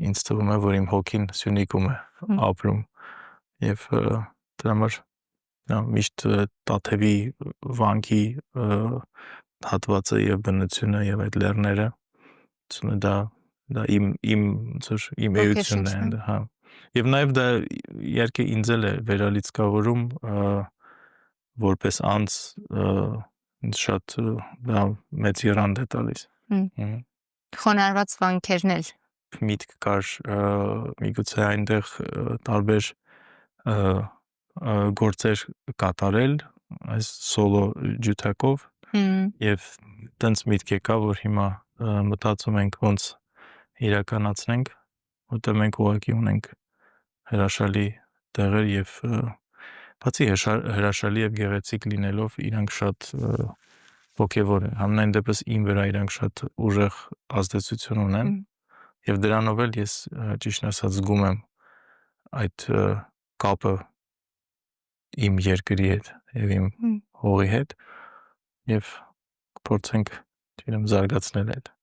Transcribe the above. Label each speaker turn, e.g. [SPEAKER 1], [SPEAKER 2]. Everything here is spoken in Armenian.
[SPEAKER 1] ինձ թվում է, որ իմ հոգին Սյունիքում է ապրում եւ դրա համար միշտ Տաթևի վանքի հատվածը եւ բնությունը եւ այդ լեռները դա իմ էությունն է, հա։ Եվ նաեւ դա իհարկե ինձ էլ է վերալիցքավորում որպես անձ շատ դա մեծ եռանդ է տալիս։
[SPEAKER 2] Խոնարհված վանքերն էլ
[SPEAKER 1] միտք կար միգուցե այնտեղ տարբեր գործեր կատարել այս սոլո ջութակով եւ տենց միտք եկա, որ հիմա մտածում ենք ոնց իրականացնենք, որտեղ մենք ուղղակի ունենք հրաշալի տեղեր եւ բացի հրաշալի եւ գեղեցիկ լինելով իրանք շատ ոգևոր են, համենայն դեպս իմ վրա իրանք շատ ուժեղ ազդեցություն ունեն եւ դրանով էլ ես ճիշտն ասած զգում եմ այդ կապը իմ երկրի հետ եւ իմ հողի հետ եւ փորձենք զարգացնել այդ